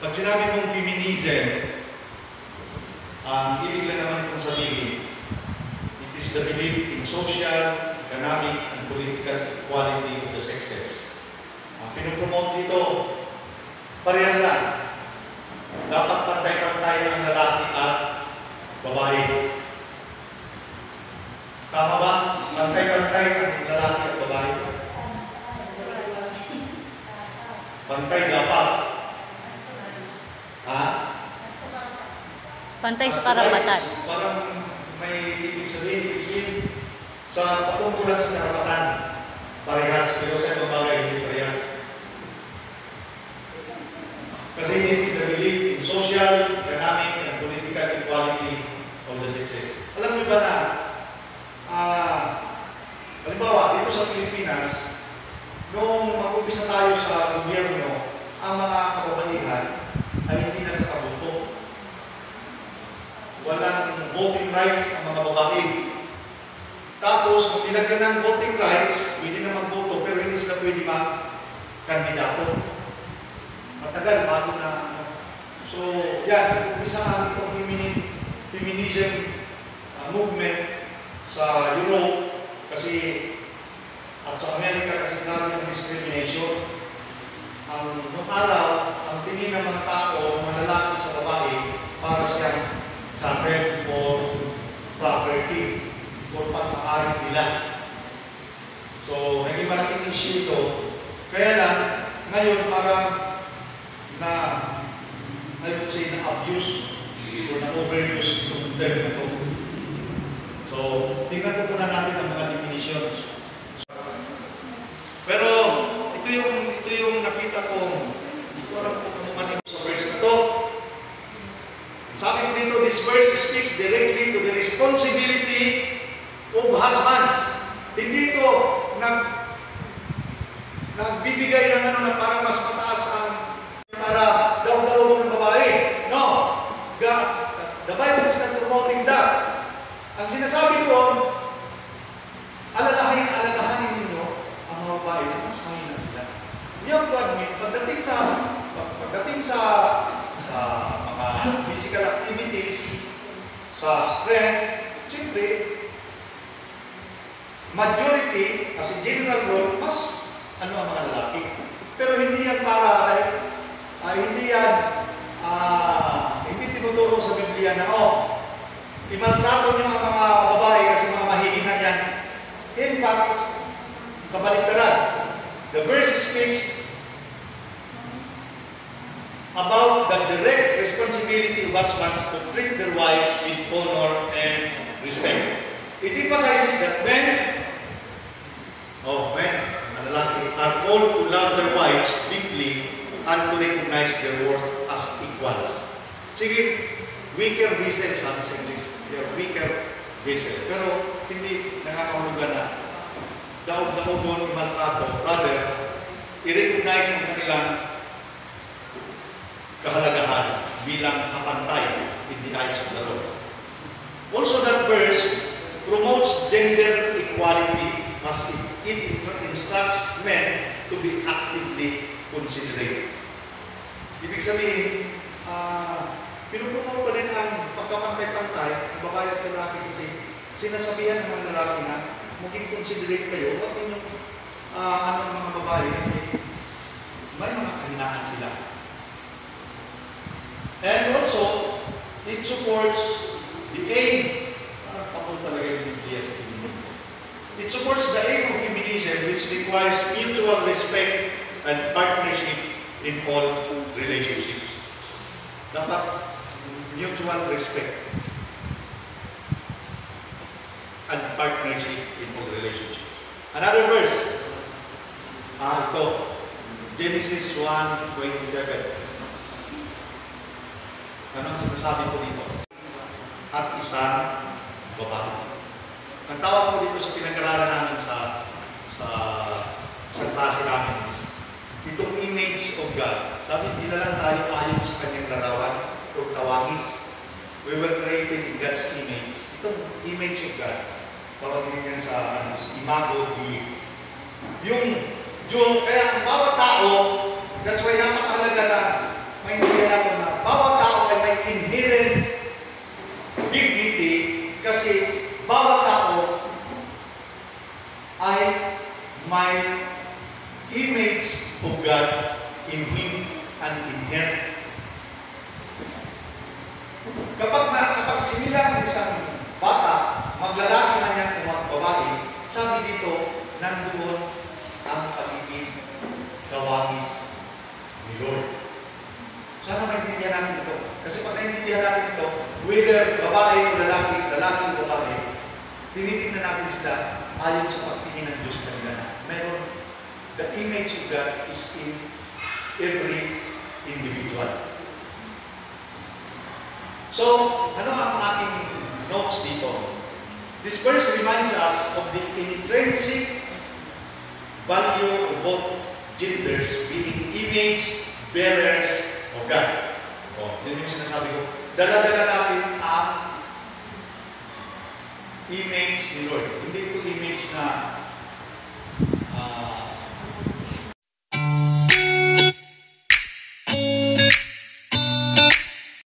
Pag sinabi mong feminism, ang ibig lang naman kong sabihin, it is the belief in social, economic, and political equality of the sexes. Ang pinupromote dito, parehas lang. Dapat pantay-pantay ang lalaki at babae. Tama ba? Pantay-pantay ang lalaki at babae. Pantay dapat. Ha? Pantay sa karapatan. Parang may ibig sabihin sa patungkulan sa karapatan. Parehas, pero sa ibang bagay hindi parehas. Kasi this is the belief in social, economic, and political equality of the sexes. Alam niyo ba na, halimbawa, dito sa Pilipinas, nung mag-umpisa tayo sa gobyerno, ang mga kababaihan ay hindi nakakaboto. Walang voting rights ang mga babae. Tapos, kung nilagyan ng voting rights, pwede na magboto, pero hindi sila pwede mag-kandidato. Matagal, bago na. So, yan, umpisa ang itong feminism movement sa Europe, kasi at sa Amerika kasi grabe ng discrimination. Noong araw, ang tingin ng mga tao, mga lalaki sa babae, para siyang chattel or property or pang-aari nila. So, naging malaking issue ito. Kaya lang, ngayon parang I would say na-abuse o na-overuse itong term na ito. So, tingnan po muna natin ang mga definitions. Pero, ito yung nakita kong, hindi ko alam kung ano man sa verse na ito. Sabi ko dito, this verse speaks directly to the responsibility of husbands. Hindi ito nagbibigay ng ano na parang mas mataas ang para daw ng babae. No. The Bible is not promoting that. Ang sinasabi ko, alalahanin ninyo ang mga babae na mas mahina sila. You have to admit, pagdating sa mga physical activities, sa strength, siyempre, majority, as a general rule, mas ang mga lalaki. Pero hindi yan hindi tinuturo sa Biblia na, imaltrato niyo ang mga babae kasi mga mahihina yan. In fact, it's kabaliktaran. The verse speaks about the direct responsibility of husbands to treat their wives with honor and respect. It emphasizes that men, lalaki, are called to love their wives deeply and to recognize their worth as equals. Sige, weaker vessel, sabi sa English. They are weaker vessel. Pero hindi nakakahulugan na daog-daog doon imaltrato. Rather, i-recognize ang kanilang kahalagahan bilang kapantay in the eyes of the Lord. Also, that verse promotes gender equality as it instructs men to be actively considerate. Ibig sabihin, pinupromote pa rin ang pagkapantay-pantay ng babae at lalaki kasi sinasabihan ng mga lalaki na maging considerate kayo. Huwag ninyong ng mga babae kasi may mga kahinaan sila. And also, it supports the aim. Talaga yung Biblia sa feminism. It supports the aim of feminism which requires mutual respect and partnership in all relationships. Dapat mutual respect and partnership in all relationships. Another verse, ito, Genesis 1:27. Ano ang sinasabi ko dito? At isang babae. Ang tawag ko dito sa pinag-aralan namin sa klase namin is itong image of God. Sabi, hindi na lang tayo ayon sa kanyang larawan o tawagis. We were created in God's image. Itong image of God, tawagin yan sa imago Dei. Kaya ang bawat tao, that's why napakahalaga na maintindihan natin na bawat tao ay may inherent dignity kasi bawat tao ay may image of God in him and in her. Kapag sinilang ang isang bata, maglalaki man yan o magbabae, sabi dito, nandoon ang pagiging kawangis ni Lord. Sana maintindihan natin ito. Kasi pag naintindihan natin ito, whether babae o lalaki, lalaki o babae, tinitingnan natin sila ayon sa pagtingin ng Diyos kanila. Meron, the image of God is in every individual. So, ano ang aking notes dito? This verse reminds us of the intrinsic value of both genders being image bearers of God. Yun yung sinasabi ko. Dala-dala natin ang image ni Lord.